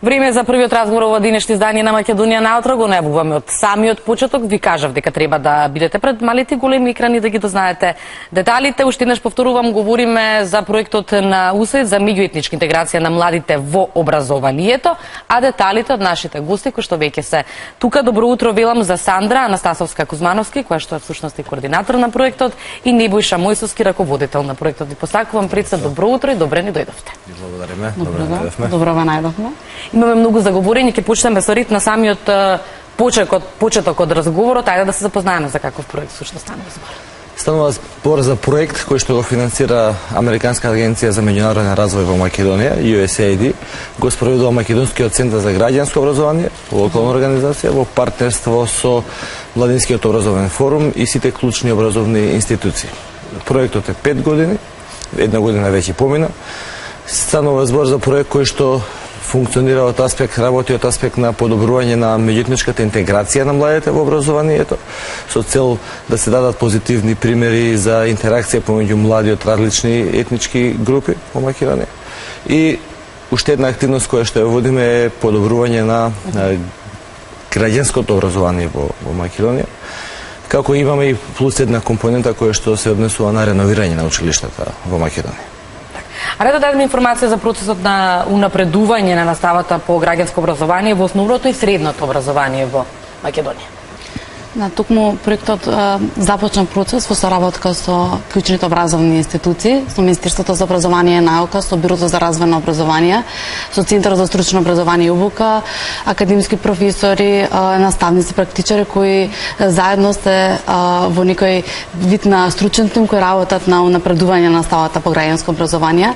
Време за првиот разговор во денешно издание на Македонија наутро го најавуваме од самиот почеток. Ви кажав дека треба да бидете пред малите големи екрани да ги дознаете деталите. Уште еднаш повторувам, говориме за проектот на УСАИД за меѓуетничка интеграција на младите во образованието, а деталите од нашите гости кои што веќе се тука. Добро утро велам за Сандра Анастасовска-Кузмановски, која што е всушност и координатор на проектот, и Небојша Мојсовски, раководител на проектот. Ви посакувам пред се добро утро и добре ни дојдовте. Благодариме. Добро ве најдовме. Имаме многу за говорење, ќе почнеме со ред на самиот почеток од разговорот. Ајде да се запознаеме за каков проект всушност станува збор. Станува збор за проект кој што го финансира Американска агенција за меѓународен развој во Македонија, USAID, го спроведува Македонскиот центар за граѓанско образование, локална организација, во партнерство со Младинскиот образовен форум и сите клучни образовни институции. Проектот е 5 години, една година веќе помина. Станува збор за проект кој што функционира од аспект, работи од аспект на подобрување на меѓуетничката интеграција на младите во образованието, со цел да се дадат позитивни примери за интеракција помеѓу млади од различни етнички групи во Македонија. И уште една активност која што ја водиме е подобрување на граѓанското образование во Македонија. Како имаме и плюс една компонента која што се однесува на реновирање на училиштата во Македонија. Аре да дадеме информација за процесот на унапредување на наставата по граѓанско образование во основното и средното образование во Македонија. Да, токму проектот започна процес во соработка со клучните образовни институции, со Министерството за образование и наука, со Бирото за развој на образование, со Центарот за стручно образование и обука, академски професори, наставници, практичари кои заедно се во некој вид на стручен тим кои работат на унапредување на наставата по граѓанско образование.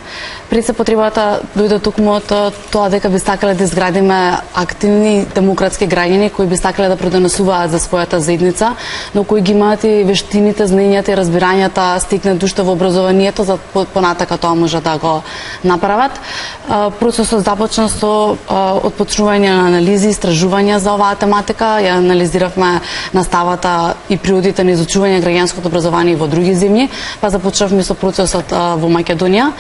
Пред се потребата дојде токму од тоа дека би сакале да изградиме активни демократски граѓани кои би сакале да предонесуваат за својата заедница, но кои ги имаат и вештините, знаењата и разбирањата стекнат уште во образованието, за понатака тоа може да го направат. Процесот започна со отпочнување на анализи, истражувања за оваа тематика. Ја анализиравме наставата и природите на изучување граѓанското образование во други земји, па започнавме со процесот во Македонија.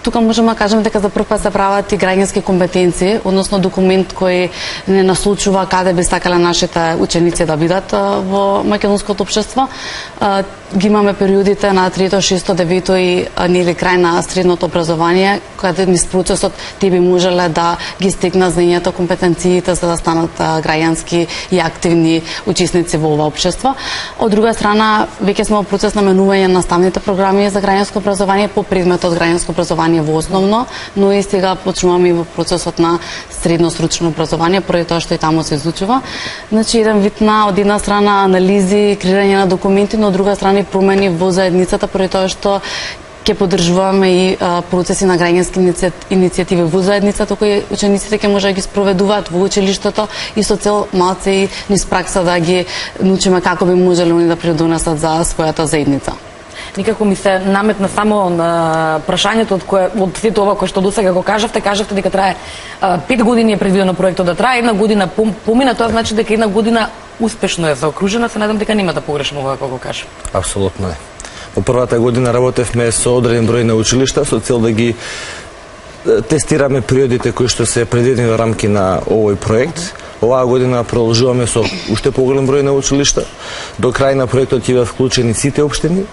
Тука можеме да кажеме дека за прв пат се прават и граѓански компетенции, односно документ кој не наслучува каде би сакале нашите ученици да бидат во македонското општество. Ги имаме периодите на 3-то, 6-то, 9-то и нели крај на средното образование, каде низ процесот ти би можеле да ги стекнат знаењата, компетенциите за да станат граѓански и активни учесници во ова општество. Од друга страна, веќе сме во процес на менување на наставните програми за граѓанско образование по предметот граѓанско образование во основно, но и сега почнуваме и во процесот на средно стручно образование, поради тоа што и таму се изучува. Значи, еден вид на, од една страна, анализи, креирање на документи, но од друга страна и промени во заедницата, поради тоа што ќе поддржуваме и процеси на граѓански иницијативи во заедницата, кои учениците ќе може да ги спроведуваат во училиштето и со цел малце и низ пракса да ги научиме како би можеле они да придонесат за својата заедница. Никако ми се наметна само на прашањето од сето ова кој што досега го кажавте дека трае 5 години е предвидено проектот да трае, една година помина, тоа значи дека една година успешно е заокружена, се надам дека нема да погрешам ова кога го кажам. Апсолутно не. Во првата година работевме со одреден број на училишта со цел да ги тестираме периодите кои што се предвидени во рамки на овој проект. Оваа година продолжуваме со уште поголем број на училишта. До крај на проектот ќе бидат вклучени сите општини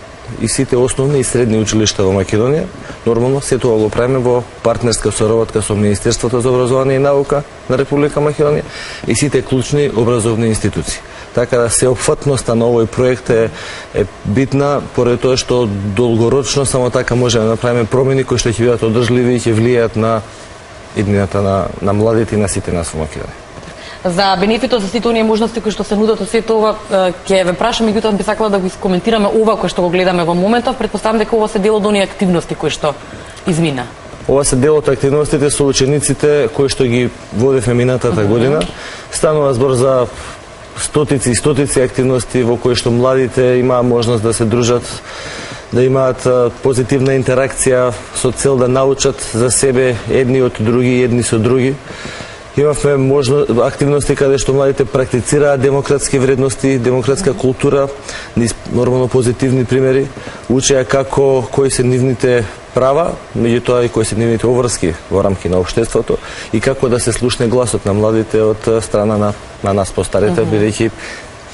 и сите основни и средни училишта во Македонија. Нормално, се тоа го правиме во партнерска соработка со Министерството за образование и наука на Република Македонија и сите клучни образовни институции. Така да сеопфатноста на овој проект е битна, поради тоа што долгорочно само така можеме да направиме промени кои што ќе бидат одржливи и ќе влијаат на иднината на младите и на сите нас во Македонија. За бенефитот за сите оние можности кои што се нудат од сето ова, ќе ве прашам, меѓутоа би сакала да го искоментираме ова кој што го гледаме во моментов. Претпоставам дека ова се дел од оние активности кои што измина. Ова се дел од активностите со учениците кои што ги водевме минатата година. Станува збор за стотици и стотици активности во кои што младите имаа можност да се дружат, да имаат позитивна интеракција со цел да научат за себе едни од други, едни со други. Имавме активности каде што младите практицираат демократски вредности, демократска култура, нормално позитивни примери, учеа кои се нивните права, меѓутоа и кои се нивните обврски во рамки на општеството и како да се слушне гласот на младите од страна на нас постарите, бидејќи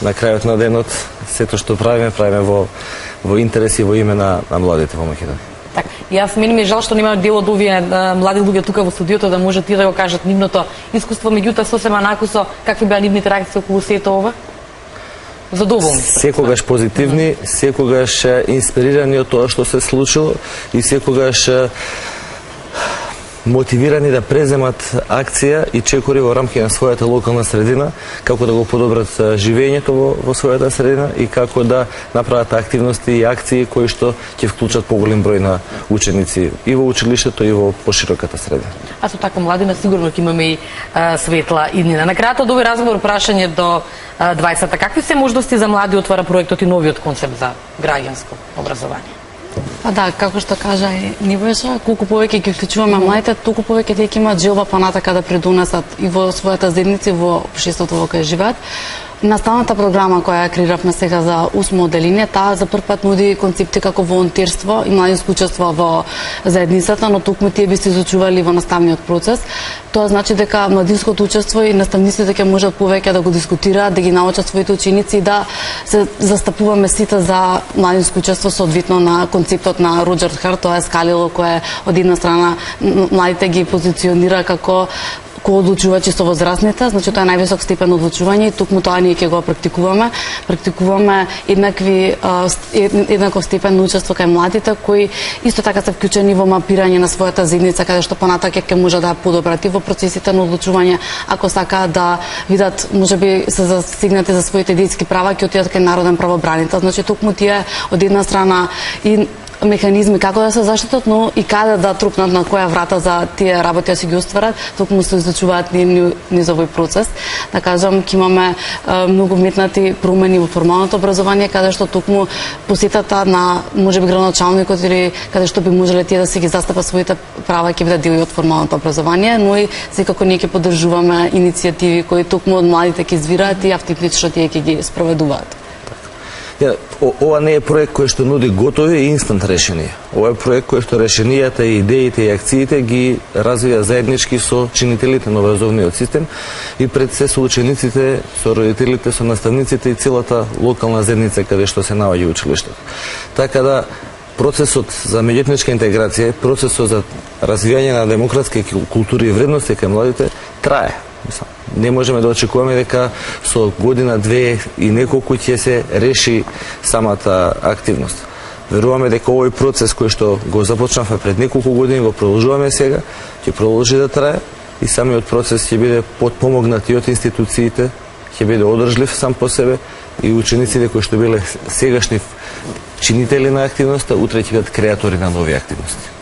на крајот на денот сето што правиме во интерес и во име на младите во Македонија. Так, јас мене ми е жал што нема дел од овие млади луѓе тука во студиото да можат и да го кажат нивното искуство, меѓутоа сосема накусо какви беа нивните реакции околу сето ова? Задоволни. Секогаш позитивни, секогаш инспирирани од тоа што се случило и секогаш мотивирани да преземат акција и чекори во рамки на својата локална средина, како да го подобрат живењето во својата средина и како да направат активности и акции кои што ќе вклучат поголем број на ученици и во училиштето и во пошироката средина. А со таква младина сигурно ќе имаме и светла иднина. На крајот од овој разговор прашање до 20-та. Какви се можности за млади отвара проектот и новиот концепт за граѓанско образование? Па да, како што кажа и Нивојша, колку повеќе ги вклучуваме младите, толку повеќе тие ќе имаат желба понатака да придонесат и во својата заедница и во општеството во кое живеат. Наставната програма која ја креиравме сега за 8 одделение, таа за прв пат нуди концепти како волонтерство и младинско учество во заедницата, но токму тие би се изучували во наставниот процес. Тоа значи дека младинското учество и наставниците ќе можат повеќе да го дискутираат, да ги научат своите ученици и да се застапуваме сите за младинско учество соодветно на концептот на Роџер Харт, тоа е скалило кое од една страна младите ги позиционира како одлучувачи со возрастните, значи тоа е највисок степен одлучување и токму тоа ние ќе го практикуваме. Практикуваме еднаков степен на учество кај младите кои исто така се вклучени во мапирање на својата заедница каде што понатака ќе може да подобрат и во процесите на одлучување, ако сакаат да видат можеби се застигнати за своите детски права, ќе отидат кај народен правобранител. Значи токму тие од една страна и механизми како да се заштитат, но и каде да трупнат, на која врата за тие работи да си ги остварат, токму се изучуваат низ овој процес. Да кажам, ќе имаме многу вметнати промени во формалното образование, каде што токму посетата на можеби градоначалникот или каде што би можеле тие да си ги застапат своите права ќе бидат дел од формалното образование, но и секако ние ќе поддржуваме иницијативи кои токму од младите ќе извираат и автентично тие ќе ги спроведуваат. Ова не е проект кој што нуди готови и инстант решенија. Ова е проект кој што решенијата, идеите и акциите ги развија заеднички со чинителите на образовниот систем и пред се со учениците, со родителите, со наставниците и целата локална заедница каде што се наоѓа училиштето. Така да процесот за меѓуетничка интеграција, процесот за развивање на демократски култури и вредности кај младите трае. Не можеме да очекуваме дека со година, две и неколку ќе се реши самата активност. Веруваме дека овој процес кој што го започнавме пред неколку години, го продолжуваме сега, ќе продолжи да трае и самиот процес ќе биде подпомогнат и од институциите, ќе биде одржлив сам по себе и учениците кои што биле сегашни чинители на активноста, утре ќе бидат креатори на нови активности.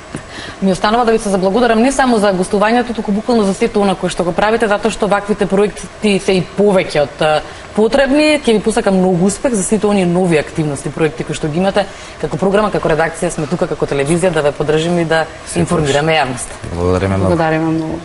Ми останува да ви се заблагодарам не само за гостувањето, туку буквално за сето она кое што го правите, затоа што ваквите проекти се и повеќе од потребни. Ќе ви посакам многу успех за сите оние нови активности, проекти кои што ги имате. Како програма, како редакција сме тука како телевизија да ве поддржиме и да информираме јавноста. Благодариме многу. Благодариме многу.